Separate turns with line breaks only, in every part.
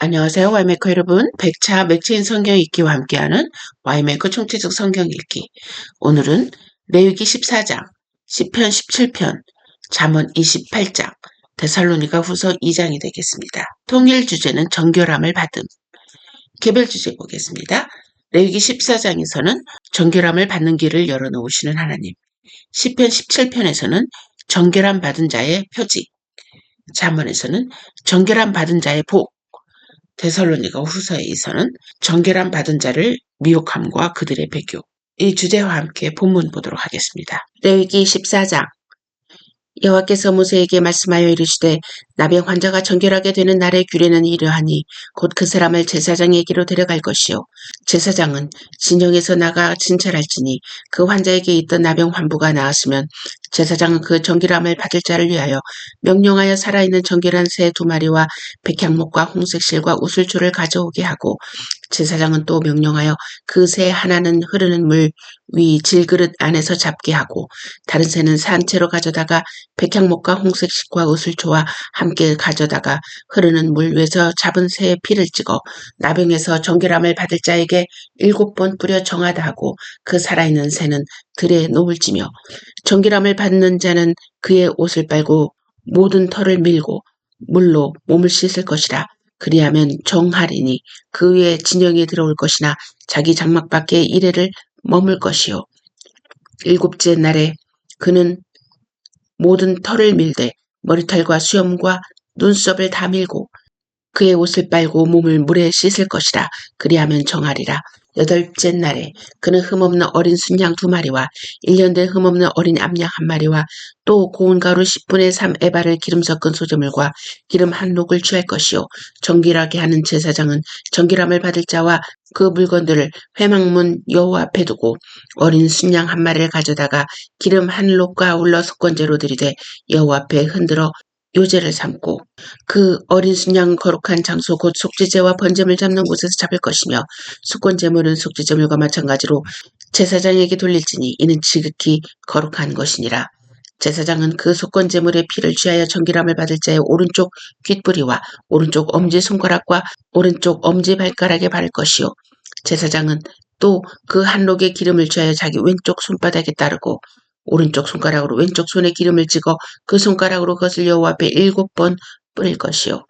안녕하세요. 와이메커 여러분. 100차 맥체인 성경 읽기와 함께하는 와이메커 총체적 성경 읽기. 오늘은 레위기 14장, 시편 17편, 잠언 28장, 데살로니가 후서 2장이 되겠습니다. 통일 주제는 정결함을 받음. 개별 주제 보겠습니다. 레위기 14장에서는 정결함을 받는 길을 열어놓으시는 하나님. 시편 17편에서는 정결함 받은 자의 표지. 잠언에서는 정결함 받은 자의 복. 데살로니가 후서에서는 정결함 받은 자를 미혹함과 그들의 배교. 이 주제와 함께 본문 보도록 하겠습니다. 레위기 14장. 여호와께서 모세에게 말씀하여 이르시되 나병 환자가 정결하게 되는 날의 규례는 이러하니 곧 그 사람을 제사장에게로 데려갈 것이요 제사장은 진영에서 나가 진찰할지니 그 환자에게 있던 나병 환부가 나았으면 제사장은 그 정결함을 받을 자를 위하여 명령하여 살아있는 정결한 새 2마리와 백향목과 홍색실과 우슬초를 가져오게 하고 제사장은 또 명령하여 그 새 하나는 흐르는 물 위 질그릇 안에서 잡게 하고 다른 새는 산채로 가져다가 백향목과 홍색실과 우슬초와 함께 가져다가 흐르는 물 위에서 잡은 새의 피를 찍어 나병에서 정결함을 받을 자에게 7번 뿌려 정하다 하고 그 살아있는 새는 들에 놓을지며 정결함을 받는 자는 그의 옷을 빨고 모든 털을 밀고 물로 몸을 씻을 것이라. 그리하면 정하리니 그 위에 진영이 들어올 것이나 자기 장막 밖에 이래를 머물 것이요 7째 날에 그는 모든 털을 밀되 머리털과 수염과 눈썹을 다 밀고 그의 옷을 빨고 몸을 물에 씻을 것이라. 그리하면 정하리라. 8째 날에 그는 흠없는 어린 순양 2마리와 1년 된 흠없는 어린 암양 1마리와 또 고운 가루 10분의 3 에바를 기름 섞은 소재물과 기름 한 녹을 취할 것이요 정결하게 하는 제사장은 정결함을 받을 자와 그 물건들을 회막문 여호와 앞에 두고 어린 순양 1마리를 가져다가 기름 한 녹과 아울러 속건제로 드리되 여호와 앞에 흔들어 요제를 삼고 그 어린 순양 거룩한 장소 곧 속죄제와 번제물 잡는 곳에서 잡을 것이며 속건제물은 속죄제물과 마찬가지로 제사장에게 돌릴지니 이는 지극히 거룩한 것이니라. 제사장은 그 속건제물의 피를 취하여 정결함을 받을 자의 오른쪽 귓뿌리와 오른쪽 엄지손가락과 오른쪽 엄지발가락에 바를 것이요 제사장은 또 그 한록의 기름을 취하여 자기 왼쪽 손바닥에 따르고 오른쪽 손가락으로 왼쪽 손에 기름을 찍어 그 손가락으로 그것을 여호와 앞에 7번 뿌릴 것이요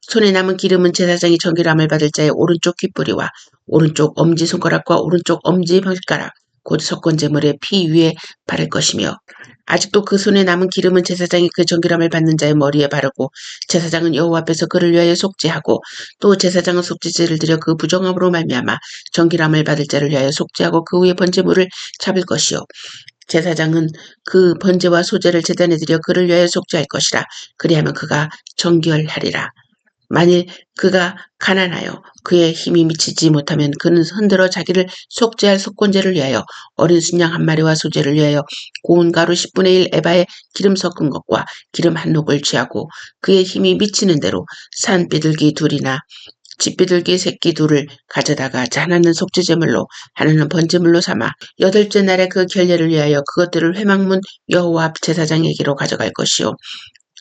손에 남은 기름은 제사장이 정결함을 받을 자의 오른쪽 귓뿌리와 오른쪽 엄지손가락과 오른쪽 엄지발가락 곧 속건제물의 피 위에 바를 것이며 아직도 그 손에 남은 기름은 제사장이 그 정결함을 받는 자의 머리에 바르고 제사장은 여호와 앞에서 그를 위하여 속죄하고 또 제사장은 속죄제를 드려 그 부정함으로 말미암아 정결함을 받을 자를 위하여 속죄하고 그 후에 번제물을 잡을 것이요 제사장은 그 번제와 소제를 제단에 드려 그를 위하여 속죄할 것이라. 그리하면 그가 정결하리라. 만일 그가 가난하여 그의 힘이 미치지 못하면 그는 흔들어 자기를 속죄할 속건제를 위하여 어린 순양 1마리와 소제를 위하여 고운 가루 10분의 1 에바에 기름 섞은 것과 기름 한 녹을 취하고 그의 힘이 미치는 대로 산 비둘기 2이나 집비둘기 새끼 2을 가져다가 하나는 속죄제물로 하나는 번제물로 삼아 8째 날에 그 결례를 위하여 그것들을 회막문 여호와 앞 제사장에게로 가져갈 것이요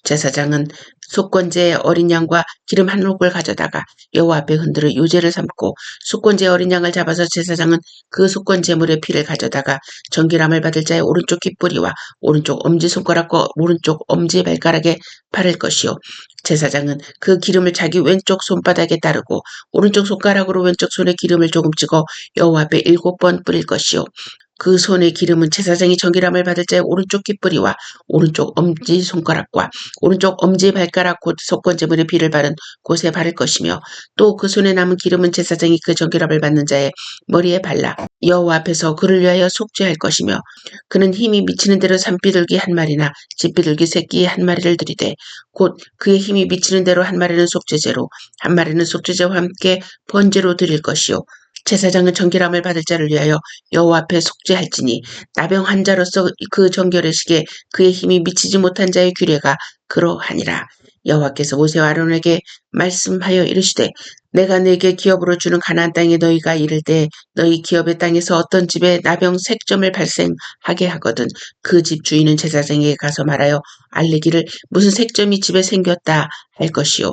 제사장은 속건제의 어린 양과 기름 한 녹을 가져다가 여호와 앞에 흔들어 요제를 삼고 속건제의 어린 양을 잡아서 제사장은 그 속건제물의 피를 가져다가 정결함을 받을 자의 오른쪽 귓뿌리와 오른쪽 엄지손가락과 오른쪽 엄지발가락에 바를 것이요 제사장은 그 기름을 자기 왼쪽 손바닥에 따르고 오른쪽 손가락으로 왼쪽 손에 기름을 조금 찍어 여호와 앞에 7번 뿌릴 것이요 그 손의 기름은 제사장이 정결함을 받을 자의 오른쪽 귓뿌리와 오른쪽 엄지손가락과 오른쪽 엄지발가락 곧 속건제물의 피를 바른 곳에 바를 것이며 또 그 손에 남은 기름은 제사장이 그 정결함을 받는 자의 머리에 발라 여호와 앞에서 그를 위하여 속죄할 것이며 그는 힘이 미치는 대로 산비둘기 1마리나 집비둘기 새끼 1마리를 드리되 곧 그의 힘이 미치는 대로 1마리는 속죄제로 1마리는 속죄제와 함께 번제로 드릴 것이요 제사장은 정결함을 받을 자를 위하여 여호와 앞에 속죄할지니 나병 환자로서 그 정결의 시기에 그의 힘이 미치지 못한 자의 규례가 그러하니라. 여호와께서 모세와 아론에게 말씀하여 이르시되 내가 네게 기업으로 주는 가나안 땅에 너희가 이를 때 너희 기업의 땅에서 어떤 집에 나병 색점을 발생하게 하거든 그 집 주인은 제사장에게 가서 말하여 알리기를 무슨 색점이 집에 생겼다 할 것이요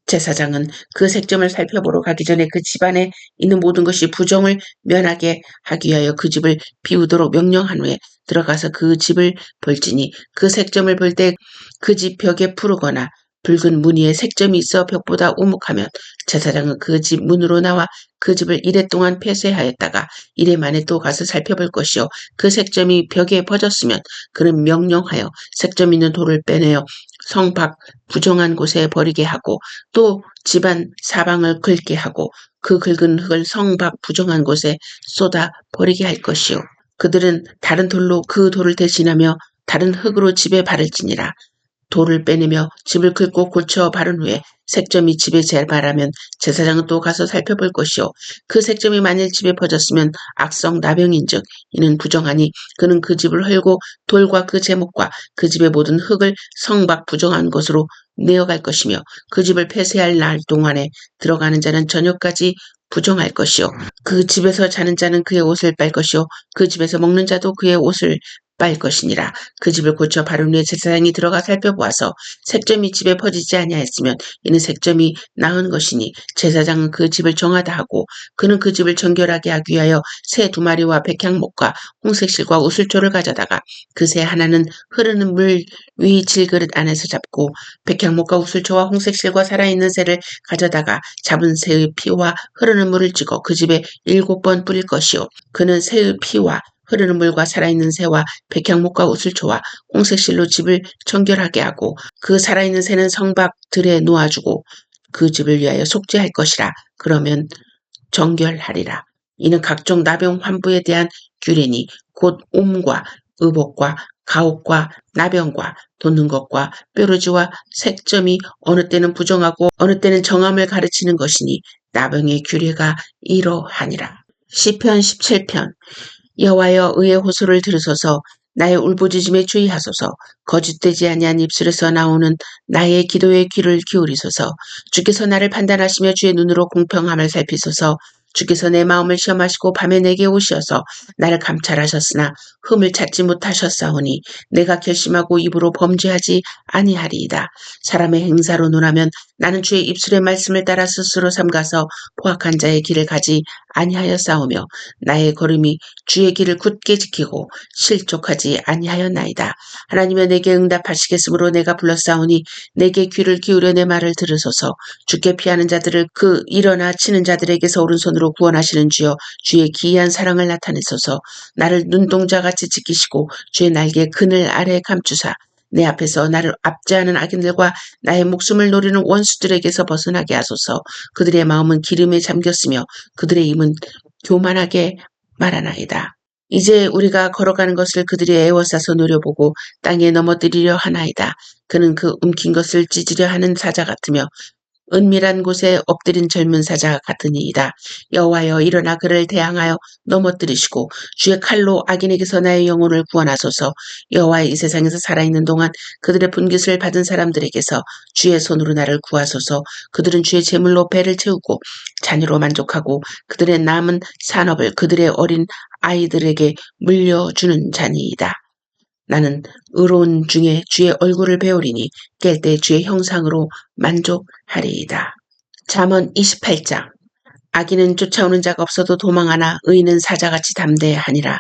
제사장은 그 색점을 살펴보러 가기 전에 그 집안에 있는 모든 것이 부정을 면하게 하기 위하여 그 집을 비우도록 명령한 후에 들어가서 그 집을 볼지니 그 색점을 볼 때 그 집 벽에 푸르거나 붉은 무늬의 색점이 있어 벽보다 우묵하면 제사장은 그 집 문으로 나와 그 집을 이래 동안 폐쇄하였다가 이래 만에 또 가서 살펴볼 것이요 그 색점이 벽에 퍼졌으면 그는 명령하여 색점 있는 돌을 빼내어 성 밖 부정한 곳에 버리게 하고 또 집안 사방을 긁게 하고 그 긁은 흙을 성 밖 부정한 곳에 쏟아 버리게 할 것이요 그들은 다른 돌로 그 돌을 대신하며 다른 흙으로 집에 바를지니라. 돌을 빼내며 집을 긁고 고쳐 바른 후에 색점이 집에 재발하면 제사장은 또 가서 살펴볼 것이요 그 색점이 만일 집에 퍼졌으면 악성 나병인즉 이는 부정하니 그는 그 집을 헐고 돌과 그 제목과 그 집의 모든 흙을 성 밖 부정한 곳으로 내어갈 것이며 그 집을 폐쇄할 날 동안에 들어가는 자는 저녁까지 부정할 것이요 그 집에서 자는 자는 그의 옷을 빨 것이요 그 집에서 먹는 자도 그의 옷을 빨 것이니라. 그 집을 고쳐 바른 후에 제사장이 들어가 살펴보아서 색점이 집에 퍼지지 아니하였으면 이는 색점이 나은 것이니 제사장은 그 집을 정하다 하고 그는 그 집을 정결하게 하기 위하여 새 2마리와 백향목과 홍색실과 우슬초를 가져다가 그 새 하나는 흐르는 물 위 질그릇 안에서 잡고 백향목과 우슬초와 홍색실과 살아있는 새를 가져다가 잡은 새의 피와 흐르는 물을 찍어 그 집에 7번 뿌릴 것이요 그는 새의 피와 흐르는 물과 살아있는 새와 백향목과 우슬초와 홍색실로 집을 정결하게 하고 그 살아있는 새는 성밖 들에 놓아주고 그 집을 위하여 속죄할 것이라. 그러면 정결하리라. 이는 각종 나병 환부에 대한 규례니 곧 옴과 의복과 가옥과 나병과 돋는 것과 뾰루지와 색점이 어느 때는 부정하고 어느 때는 정함을 가르치는 것이니 나병의 규례가 이러하니라. 시편 17편 여호와여 의의 호소를 들으소서 나의 울부짖음에 주의하소서 거짓되지 아니한 입술에서 나오는 나의 기도에 귀를 기울이소서 주께서 나를 판단하시며 주의 눈으로 공평함을 살피소서 주께서 내 마음을 시험하시고 밤에 내게 오시어서 나를 감찰하셨으나 흠을 찾지 못하셨사오니 내가 결심하고 입으로 범죄하지 아니하리이다. 사람의 행사로 논하면 나는 주의 입술의 말씀을 따라 스스로 삼가서 포악한 자의 길을 가지 아니하였사오며 나의 걸음이 주의 길을 굳게 지키고 실족하지 아니하였나이다. 하나님여 내게 응답하시겠으므로 내가 불렀사오니 내게 귀를 기울여 내 말을 들으소서. 주께 피하는 자들을 그 일어나 치는 자들에게서 오른손으로 구원하시는 주여 주의 기이한 사랑을 나타내소서. 나를 눈동자같이 지키시고 주의 날개 그늘 아래 감추사 내 앞에서 나를 압제하는 악인들과 나의 목숨을 노리는 원수들에게서 벗어나게 하소서. 그들의 마음은 기름에 잠겼으며 그들의 입은 교만하게 말하나이다. 이제 우리가 걸어가는 것을 그들이 애워싸서 노려보고 땅에 넘어뜨리려 하나이다. 그는 그 움킨 것을 찢으려 하는 사자 같으며 은밀한 곳에 엎드린 젊은 사자 같으니이다. 여호와여 일어나 그를 대항하여 넘어뜨리시고 주의 칼로 악인에게서 나의 영혼을 구원하소서. 여호와의 이 세상에서 살아있는 동안 그들의 분깃을 받은 사람들에게서 주의 손으로 나를 구하소서. 그들은 주의 제물로 배를 채우고 자녀로 만족하고 그들의 남은 산업을 그들의 어린 아이들에게 물려주는 자니이다. 나는 의로운 중에 주의 얼굴을 배우리니 깰 때 주의 형상으로 만족하리이다. 잠언 28장 악인은 쫓아오는 자가 없어도 도망하나 의인은 사자같이 담대하니라.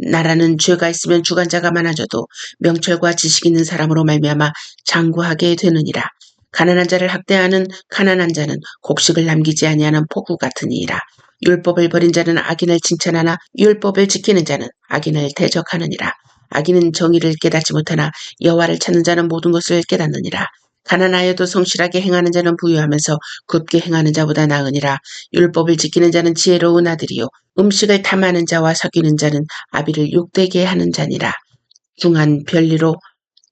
나라는 죄가 있으면 주관자가 많아져도 명철과 지식 있는 사람으로 말미암아 장구하게 되느니라. 가난한 자를 학대하는 가난한 자는 곡식을 남기지 아니하는 폭우 같으니라. 율법을 버린 자는 악인을 칭찬하나 율법을 지키는 자는 악인을 대적하느니라. 악인은 정의를 깨닫지 못하나 여호와를 찾는 자는 모든 것을 깨닫느니라. 가난하여도 성실하게 행하는 자는 부유하면서 굳게 행하는 자보다 나으니라. 율법을 지키는 자는 지혜로운 아들이요 음식을 탐하는 자와 사귀는 자는 아비를 욕되게 하는 자니라. 중한 별리로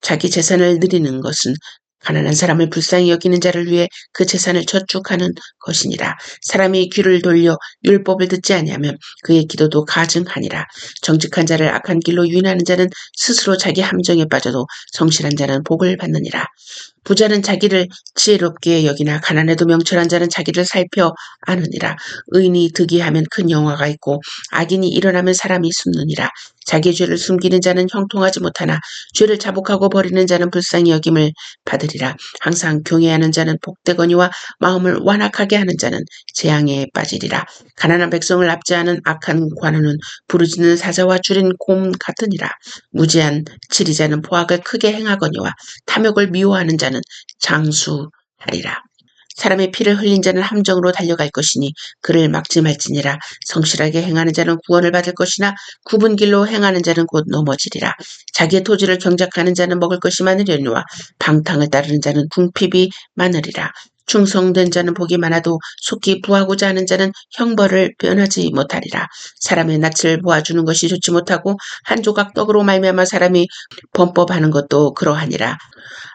자기 재산을 누리는 것은 가난한 사람을 불쌍히 여기는 자를 위해 그 재산을 저축하는 것이니라. 사람이 귀를 돌려 율법을 듣지 아니하면 그의 기도도 가증하니라. 정직한 자를 악한 길로 유인하는 자는 스스로 자기 함정에 빠져도 성실한 자는 복을 받느니라. 부자는 자기를 지혜롭게 여기나 가난해도 명철한 자는 자기를 살펴 아느니라. 의인이 득이하면 큰 영화가 있고 악인이 일어나면 사람이 숨느니라. 자기 죄를 숨기는 자는 형통하지 못하나 죄를 자복하고 버리는 자는 불쌍히 여김을 받으리라. 항상 경외하는 자는 복되거니와 마음을 완악하게 하는 자는 재앙에 빠지리라. 가난한 백성을 압제하는 악한 관원은 부르짖는 사자와 줄인 곰 같으니라. 무지한 치리자는 포악을 크게 행하거니와 탐욕을 미워하는 자는 장수하리라. 사람의 피를 흘린 자는 함정으로 달려갈 것이니 그를 막지 말지니라. 성실하게 행하는 자는 구원을 받을 것이나 굽은 길로 행하는 자는 곧 넘어지리라. 자기의 토지를 경작하는 자는 먹을 것이 많으려니와 방탕을 따르는 자는 궁핍이 많으리라. 충성된 자는 복이 많아도 속히 부하고자 하는 자는 형벌을 변하지 못하리라. 사람의 낯을 보아주는 것이 좋지 못하고 한 조각 떡으로 말미암아 사람이 범법하는 것도 그러하니라.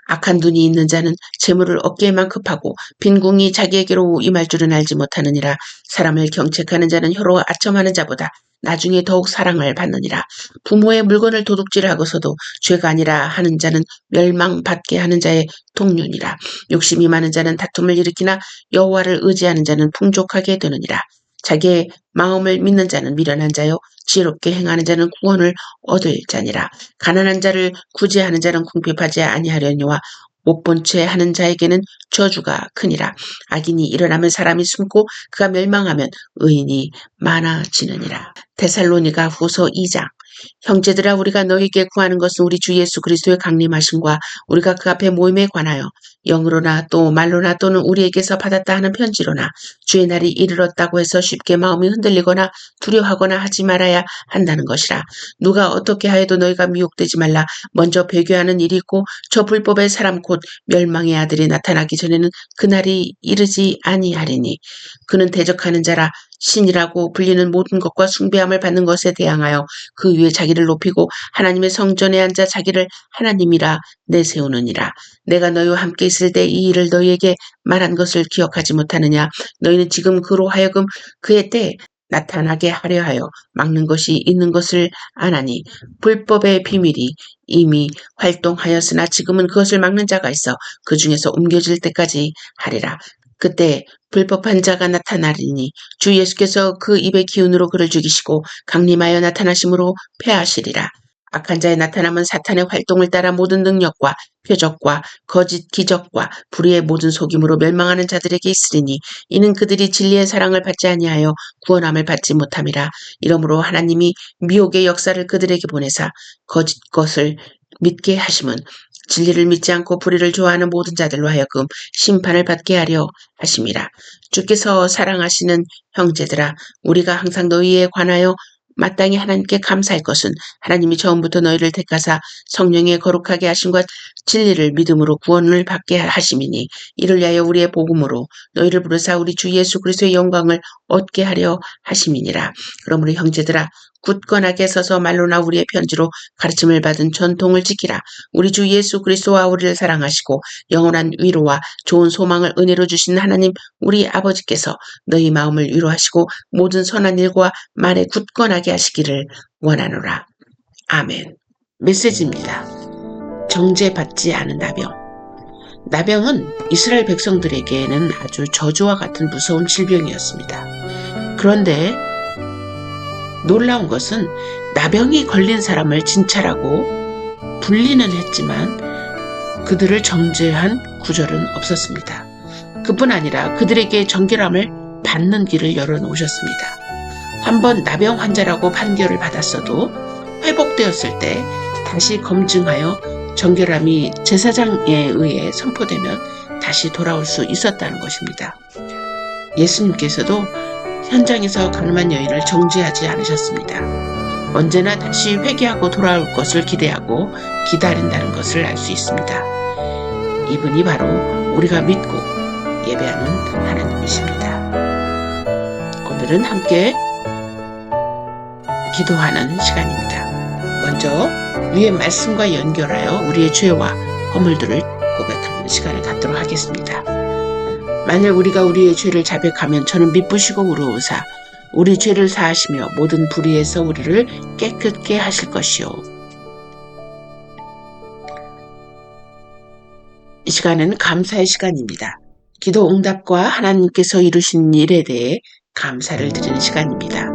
악한 눈이 있는 자는 재물을 얻기에만 급하고 빈궁이 자기에게로 임할 줄은 알지 못하느니라. 사람을 경책하는 자는 혀로 아첨하는 자보다 나중에 더욱 사랑을 받느니라. 부모의 물건을 도둑질하고서도 죄가 아니라 하는 자는 멸망받게 하는 자의 동료니라. 욕심이 많은 자는 다툼을 일으키나 여호와를 의지하는 자는 풍족하게 되느니라. 자기의 마음을 믿는 자는 미련한 자요 지혜롭게 행하는 자는 구원을 얻을 자니라. 가난한 자를 구제하는 자는 궁핍하지 아니하려니와 못 본 채 하는 자에게는 저주가 크니라. 악인이 일어나면 사람이 숨고 그가 멸망하면 의인이 많아지느니라. 데살로니가 후서 2장. 형제들아 우리가 너희에게 구하는 것은 우리 주 예수 그리스도의 강림하심과 우리가 그 앞에 모임에 관하여 영으로나 또 말로나 또는 우리에게서 받았다 하는 편지로나 주의 날이 이르렀다고 해서 쉽게 마음이 흔들리거나 두려워하거나 하지 말아야 한다는 것이라. 누가 어떻게 하여도 너희가 미혹되지 말라. 먼저 배교하는 일이 있고 저 불법의 사람 곧 멸망의 아들이 나타나기 전에는 그날이 이르지 아니하리니 그는 대적하는 자라. 신이라고 불리는 모든 것과 숭배함을 받는 것에 대항하여 그 위에 자기를 높이고 하나님의 성전에 앉아 자기를 하나님이라 내세우느니라. 내가 너희와 함께 있을 때 이 일을 너희에게 말한 것을 기억하지 못하느냐. 너희는 지금 그로 하여금 그의 때에 나타나게 하려 하여 막는 것이 있는 것을 아나니 불법의 비밀이 이미 활동하였으나 지금은 그것을 막는 자가 있어 그 중에서 옮겨질 때까지 하리라. 그때 불법한 자가 나타나리니 주 예수께서 그 입의 기운으로 그를 죽이시고 강림하여 나타나심으로 패하시리라. 악한 자의 나타남은 사탄의 활동을 따라 모든 능력과 표적과 거짓 기적과 불의의 모든 속임으로 멸망하는 자들에게 있으리니 이는 그들이 진리의 사랑을 받지 아니하여 구원함을 받지 못함이라. 이러므로 하나님이 미혹의 역사를 그들에게 보내사 거짓 것을 믿게 하심은 진리를 믿지 않고 불의를 좋아하는 모든 자들로 하여금 심판을 받게 하려 하심이라. 주께서 사랑하시는 형제들아 우리가 항상 너희에 관하여 마땅히 하나님께 감사할 것은 하나님이 처음부터 너희를 택하사 성령의 거룩하게 하심과 진리를 믿음으로 구원을 받게 하심이니 이를 위하여 우리의 복음으로 너희를 부르사 우리 주 예수 그리스도의 영광을 얻게 하려 하심이니라. 그러므로 형제들아 굳건하게 서서 말로나 우리의 편지로 가르침을 받은 전통을 지키라. 우리 주 예수 그리스도와 우리를 사랑하시고 영원한 위로와 좋은 소망을 은혜로 주신 하나님 우리 아버지께서 너희 마음을 위로하시고 모든 선한 일과 말에 굳건하게 하시기를 원하노라. 아멘. 메시지입니다. 정죄받지 않은 나병. 나병은 이스라엘 백성들에게는 아주 저주와 같은 무서운 질병이었습니다. 그런데 놀라운 것은 나병이 걸린 사람을 진찰하고 분리는 했지만 그들을 정죄한 구절은 없었습니다. 그뿐 아니라 그들에게 정결함을 받는 길을 열어놓으셨습니다. 한번 나병 환자라고 판결을 받았어도 회복되었을 때 다시 검증하여 정결함이 제사장에 의해 선포되면 다시 돌아올 수 있었다는 것입니다. 예수님께서도 현장에서 가늠한 여인을 정죄하지 않으셨습니다. 언제나 다시 회개하고 돌아올 것을 기대하고 기다린다는 것을 알 수 있습니다. 이분이 바로 우리가 믿고 예배하는 하나님이십니다. 오늘은 함께 기도하는 시간입니다. 먼저 위의 말씀과 연결하여 우리의 죄와 허물들을 고백하는 시간을 갖도록 하겠습니다. 만일 우리가 우리의 죄를 자백하면 저는 미쁘시고 의로우사 우리 죄를 사하시며 모든 불의에서 우리를 깨끗게 하실 것이요. 이 시간은 감사의 시간입니다. 기도 응답과 하나님께서 이루신 일에 대해 감사를 드리는 시간입니다.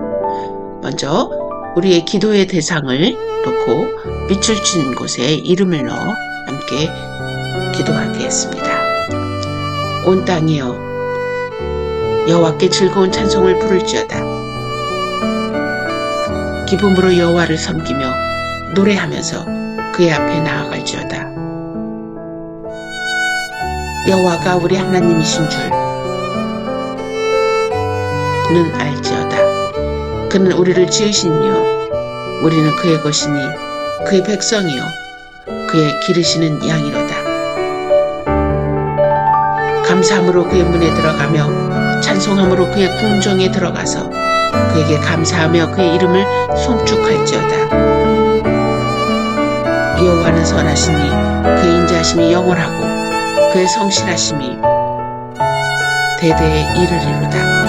먼저 우리의 기도의 대상을 놓고 빛을 친 곳에 이름을 넣어 함께 기도하겠습니다. 온 땅이여 여호와께 즐거운 찬송을 부를지어다. 기쁨으로 여호와를 섬기며 노래하면서 그의 앞에 나아갈지어다. 여호와가 우리 하나님이신 줄는 알지어다. 그는 우리를 지으신 이요 우리는 그의 것이니 그의 백성이요 그의 기르시는 양이로다. 감사함으로 그의 문에 들어가며 찬송함으로 그의 궁정에 들어가서 그에게 감사하며 그의 이름을 송축할지어다. 여호와는 선하시니 그의 인자하심이 영원하고 그의 성실하심이 대대에 이르리로다.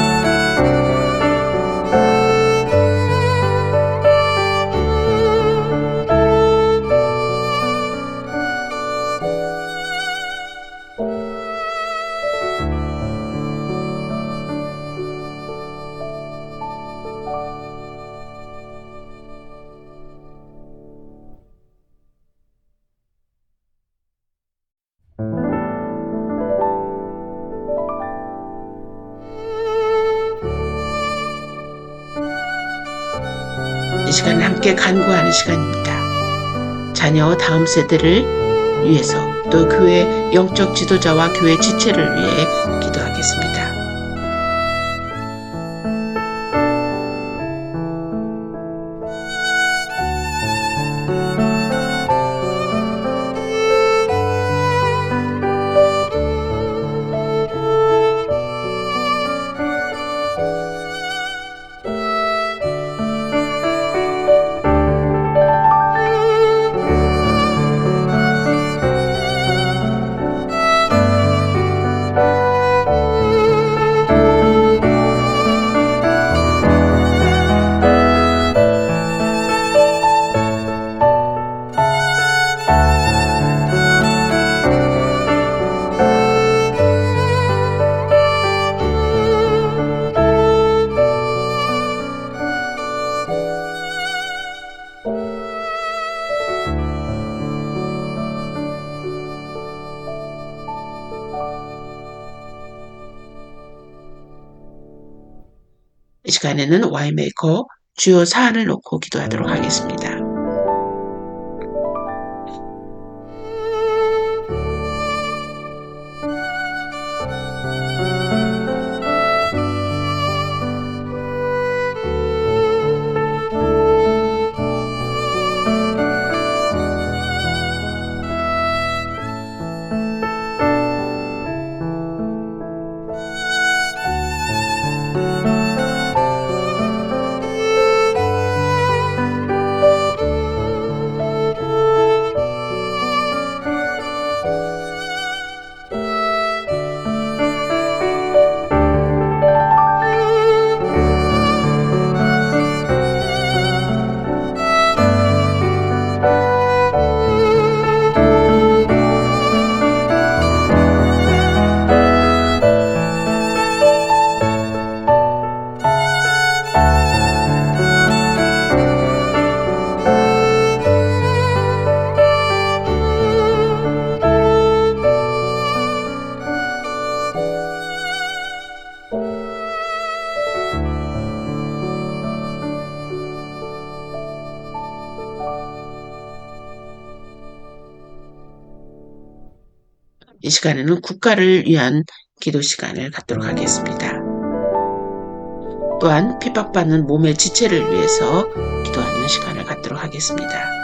이 시간은 함께 간구하는 시간입니다. 자녀 다음 세대를 위해서 또 교회 영적 지도자와 교회 지체를 위해 기도하겠습니다. 이 시간에는 와인메이커 주요 사안을 놓고 기도하도록 하겠습니다. 이 시간에는 국가를 위한 기도 시간을 갖도록 하겠습니다. 또한 핍박받는 몸의 지체를 위해서 기도하는 시간을 갖도록 하겠습니다.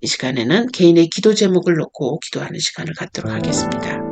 이 시간에는 개인의 기도 제목을 놓고 기도하는 시간을 갖도록 하겠습니다.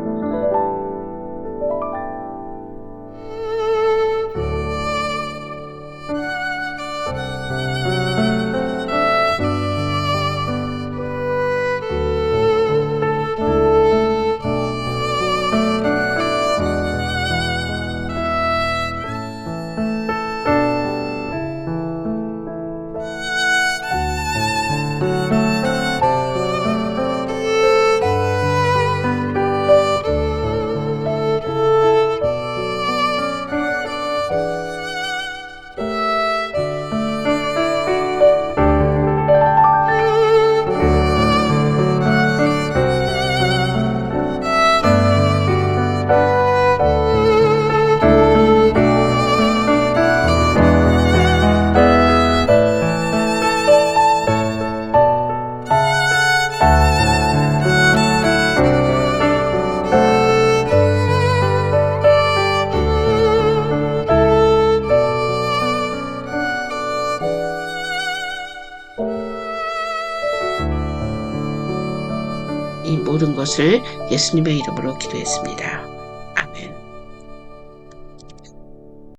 이 모든 것을 예수님의 이름으로 기도했습니다.